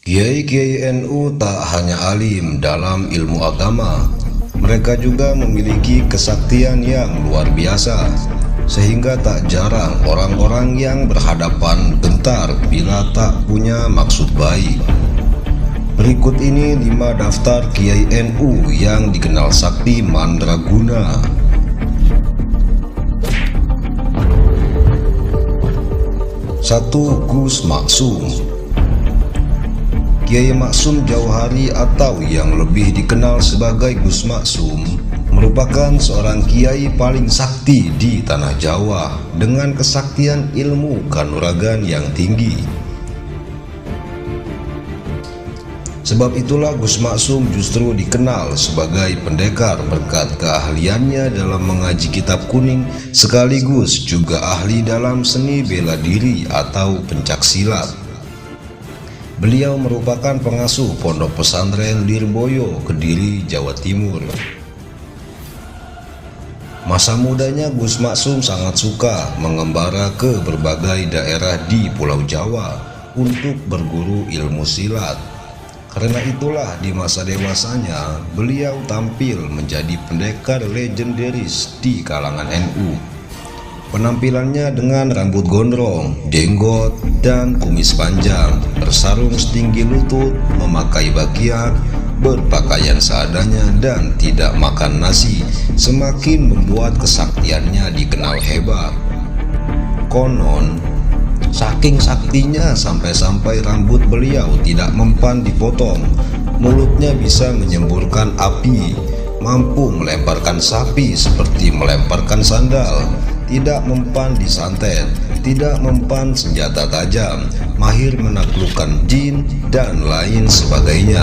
Kiai-kiai NU tak hanya alim dalam ilmu agama, mereka juga memiliki kesaktian yang luar biasa, sehingga tak jarang orang-orang yang berhadapan gentar bila tak punya maksud baik. Berikut ini 5 daftar Kiai NU yang dikenal sakti mandraguna. 1. Gus Maksum. Kiai Maksum Jauhari atau yang lebih dikenal sebagai Gus Maksum merupakan seorang kiai paling sakti di tanah Jawa dengan kesaktian ilmu kanuragan yang tinggi. Sebab itulah Gus Maksum justru dikenal sebagai pendekar berkat keahliannya dalam mengaji kitab kuning, sekaligus juga ahli dalam seni bela diri atau pencaksilat. Beliau merupakan pengasuh Pondok Pesantren Lirboyo, Kediri, Jawa Timur. Masa mudanya Gus Maksum sangat suka mengembara ke berbagai daerah di Pulau Jawa untuk berguru ilmu silat. Karena itulah di masa dewasanya beliau tampil menjadi pendekar legendaris di kalangan NU. Penampilannya dengan rambut gondrong, jenggot, dan kumis panjang, bersarung setinggi lutut, memakai bakiak, berpakaian seadanya, dan tidak makan nasi, semakin membuat kesaktiannya dikenal hebat. Konon, saking saktinya sampai-sampai rambut beliau tidak mempan dipotong, mulutnya bisa menyemburkan api, mampu melemparkan sapi seperti melemparkan sandal, tidak mempan disantet, tidak mempan senjata tajam, mahir menaklukkan jin, dan lain sebagainya.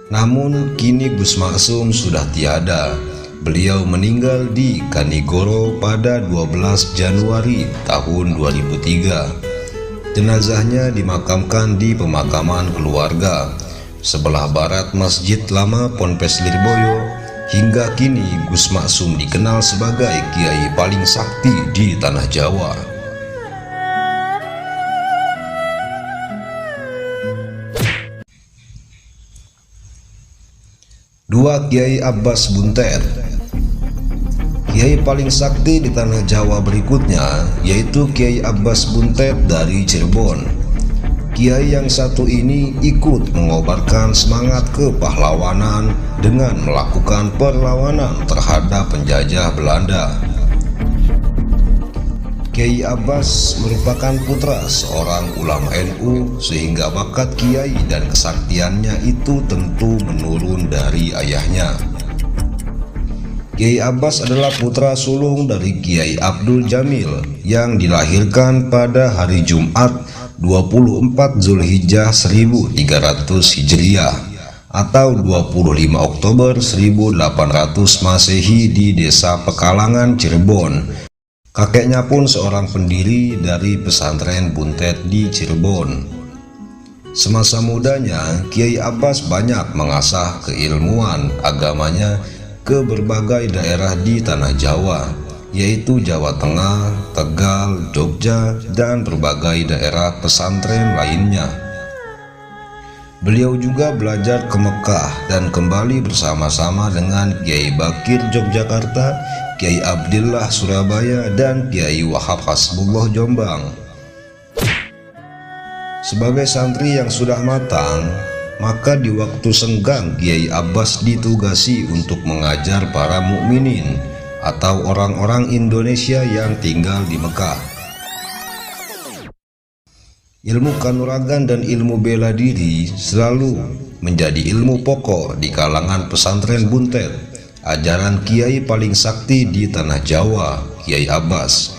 Namun kini Gus Maksum sudah tiada. Beliau meninggal di Kanigoro pada 12 Januari tahun 2003. Jenazahnya dimakamkan di pemakaman keluarga sebelah barat Masjid Lama Ponpes Lirboyo. Hingga kini Gus Maksum dikenal sebagai kiai paling sakti di tanah Jawa. Dua, Kiai Abbas Buntet. Kiai paling sakti di tanah Jawa berikutnya yaitu Kiai Abbas Buntet dari Cirebon. Kiai yang satu ini ikut mengobarkan semangat kepahlawanan dengan melakukan perlawanan terhadap penjajah Belanda. Kiai Abbas merupakan putra seorang ulama NU, sehingga bakat kiai dan kesaktiannya itu tentu menurun dari ayahnya. Kiai Abbas adalah putra sulung dari Kiai Abdul Jamil yang dilahirkan pada hari Jumat 24 Zulhijjah 1300 Hijriah atau 25 Oktober 1800 Masehi di Desa Pekalangan, Cirebon. Kakeknya pun seorang pendiri dari pesantren Buntet di Cirebon. Semasa mudanya, Kiai Abbas banyak mengasah keilmuan agamanya ke berbagai daerah di tanah Jawa, yaitu Jawa Tengah, Tegal, Jogja, dan berbagai daerah pesantren lainnya. Beliau juga belajar ke Mekah dan kembali bersama-sama dengan Kiai Bakir Yogyakarta, Kiai Abdillah Surabaya, dan Kiai Wahab Hasbullah Jombang. Sebagai santri yang sudah matang, maka di waktu senggang Kiai Abbas ditugasi untuk mengajar para mukminin atau orang-orang Indonesia yang tinggal di Mekah. Ilmu kanuragan dan ilmu bela diri selalu menjadi ilmu pokok di kalangan pesantren Buntet, ajaran kiai paling sakti di tanah Jawa, Kiai Abbas.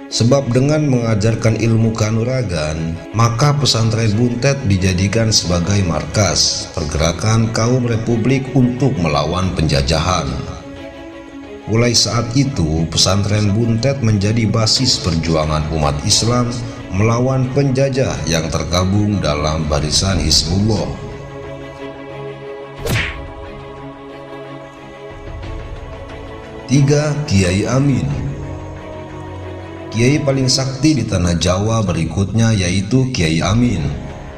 Sebab dengan mengajarkan ilmu kanuragan, maka pesantren Buntet dijadikan sebagai markas pergerakan kaum Republik untuk melawan penjajahan. Mulai saat itu, pesantren Buntet menjadi basis perjuangan umat Islam melawan penjajah yang tergabung dalam barisan Hizbullah. 3. Kiai Amin. Kiai paling sakti di tanah Jawa berikutnya yaitu Kiai Amin.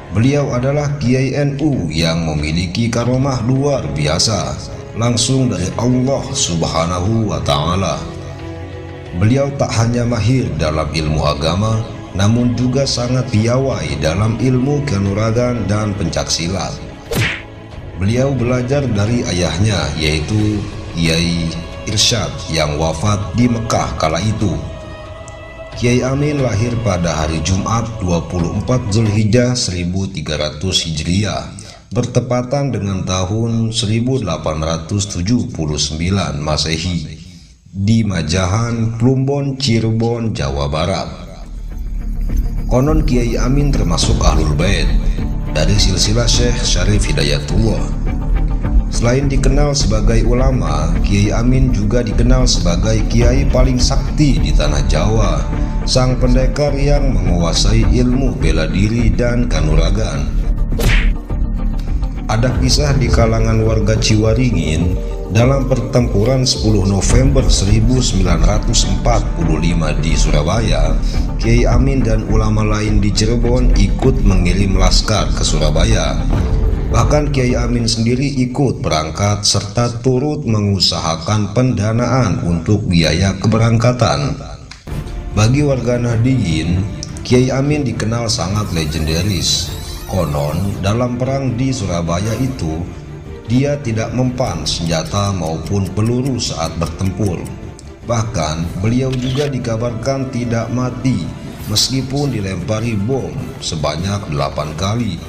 Beliau adalah Kiai NU yang memiliki karomah luar biasa, langsung dari Allah Subhanahu wa Ta'ala. Beliau tak hanya mahir dalam ilmu agama, namun juga sangat piawai dalam ilmu kanuragan dan pencaksilat. Beliau belajar dari ayahnya yaitu Kiai Irsyad yang wafat di Mekah kala itu. Kiai Amin lahir pada hari Jumat 24 Zulhijjah 1300 Hijriah, bertepatan dengan tahun 1879 Masehi, di Majahan, Plumbon, Cirebon, Jawa Barat. Konon Kiai Amin termasuk Ahlul Bait dari silsilah Syekh Syarif Hidayatullah. Selain dikenal sebagai ulama, Kiai Amin juga dikenal sebagai kiai paling sakti di tanah Jawa, sang pendekar yang menguasai ilmu bela diri dan kanuragan. Ada kisah di kalangan warga Ciwaringin dalam pertempuran 10 November 1945 di Surabaya. Kiai Amin dan ulama lain di Cirebon ikut mengirim laskar ke Surabaya. Bahkan Kiai Amin sendiri ikut berangkat serta turut mengusahakan pendanaan untuk biaya keberangkatan. Bagi warga Nahdliyin, Kiai Amin dikenal sangat legendaris. Konon dalam perang di Surabaya itu, dia tidak mempan senjata maupun peluru saat bertempur. Bahkan beliau juga dikabarkan tidak mati meskipun dilempari bom sebanyak 8 kali.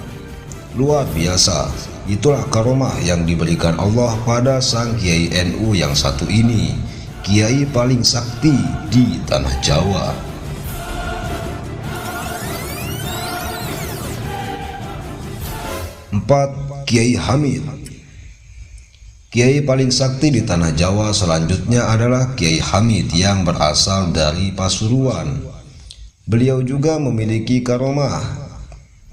Luar biasa, itulah karomah yang diberikan Allah pada sang Kiai NU yang satu ini, Kiai paling sakti di tanah Jawa. 4. Kiai Hamid. Kiai paling sakti di tanah Jawa selanjutnya adalah Kiai Hamid yang berasal dari Pasuruan. Beliau juga memiliki karomah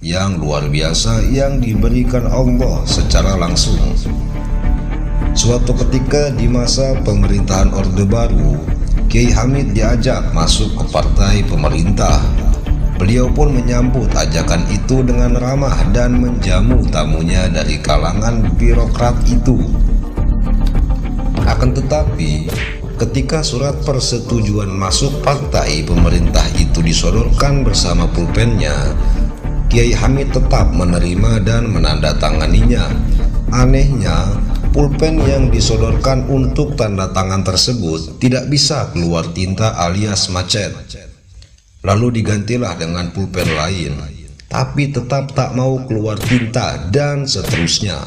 yang luar biasa yang diberikan Allah secara langsung. Suatu ketika di masa pemerintahan Orde Baru, Kiai Hamid diajak masuk ke partai pemerintah. Beliau pun menyambut ajakan itu dengan ramah dan menjamu tamunya dari kalangan birokrat itu. Akan tetapi, ketika surat persetujuan masuk partai pemerintah itu disodorkan bersama pulpennya, Kiai Hamid tetap menerima dan menandatanganinya. Anehnya, pulpen yang disodorkan untuk tanda tangan tersebut tidak bisa keluar tinta alias macet. Lalu digantilah dengan pulpen lain, tapi tetap tak mau keluar tinta dan seterusnya.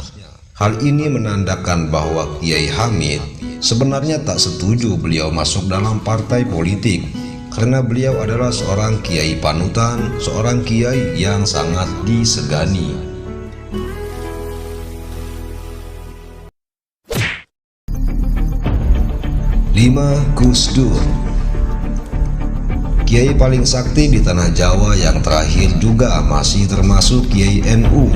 Hal ini menandakan bahwa Kiai Hamid sebenarnya tak setuju beliau masuk dalam partai politik, karena beliau adalah seorang kiai panutan, seorang kiai yang sangat disegani. 5. Gus Dur. Kiai paling sakti di tanah Jawa yang terakhir juga masih termasuk Kiai NU,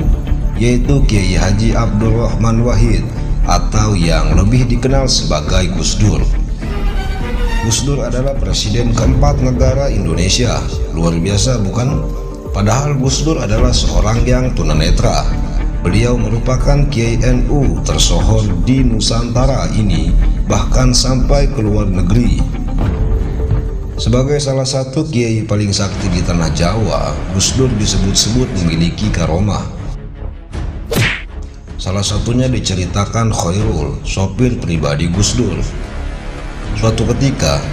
yaitu Kiai Haji Abdurrahman Wahid atau yang lebih dikenal sebagai Gus Dur. Gus Dur adalah presiden keempat negara Indonesia. Luar biasa bukan? Padahal Gus Dur adalah seorang yang tunanetra. Beliau merupakan Kiai NU tersohor di Nusantara ini, bahkan sampai ke luar negeri. Sebagai salah satu kiai paling sakti di tanah Jawa, Gus Dur disebut-sebut memiliki karomah. Salah satunya diceritakan Khairul, sopir pribadi Gus Dur. Suatu ketika,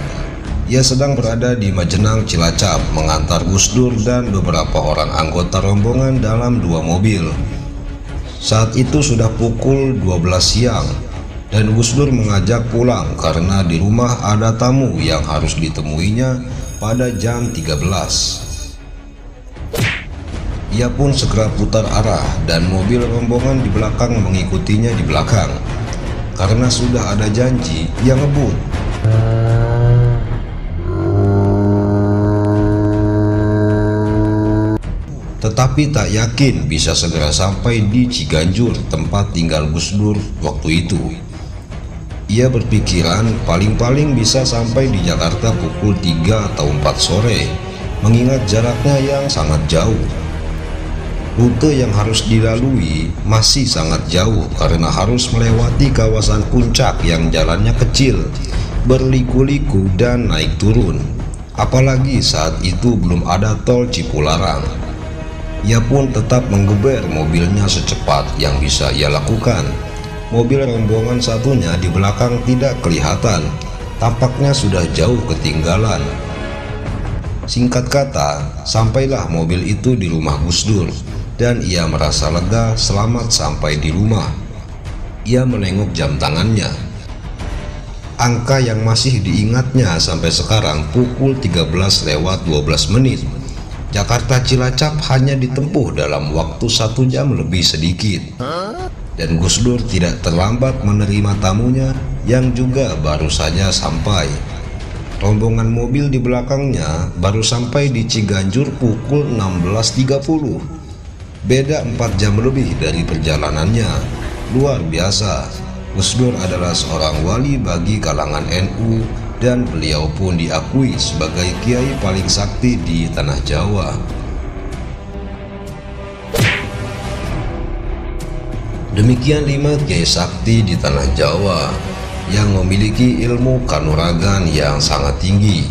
ia sedang berada di Majenang, Cilacap, mengantar Gus Dur dan beberapa orang anggota rombongan dalam 2 mobil. Saat itu sudah pukul 12 siang, dan Gus Dur mengajak pulang karena di rumah ada tamu yang harus ditemuinya pada jam 13. Ia pun segera putar arah dan mobil rombongan di belakang mengikutinya di belakang. Karena sudah ada janji, ia ngebut. Tetapi tak yakin bisa segera sampai di Ciganjur, tempat tinggal Gus Dur waktu itu. Ia berpikiran paling-paling bisa sampai di Jakarta pukul 3 atau 4 sore, mengingat jaraknya yang sangat jauh. Rute yang harus dilalui masih sangat jauh karena harus melewati kawasan puncak yang jalannya kecil, berliku-liku dan naik turun. Apalagi saat itu belum ada tol Cipularang. Ia pun tetap menggeber mobilnya secepat yang bisa ia lakukan. Mobil rombongan satunya di belakang tidak kelihatan, tampaknya sudah jauh ketinggalan. Singkat kata, sampailah mobil itu di rumah Gus Dur, dan ia merasa lega selamat sampai di rumah. Ia menengok jam tangannya. Angka yang masih diingatnya sampai sekarang pukul 13:12. Jakarta Cilacap hanya ditempuh dalam waktu 1 jam lebih sedikit. Dan Gus Dur tidak terlambat menerima tamunya yang juga baru saja sampai. Rombongan mobil di belakangnya baru sampai di Ciganjur pukul 16.30. Beda 4 jam lebih dari perjalanannya. Luar biasa. Gus Dur adalah seorang wali bagi kalangan NU, dan beliau pun diakui sebagai kiai paling sakti di tanah Jawa. Demikian 5 kiai sakti di tanah Jawa yang memiliki ilmu kanuragan yang sangat tinggi.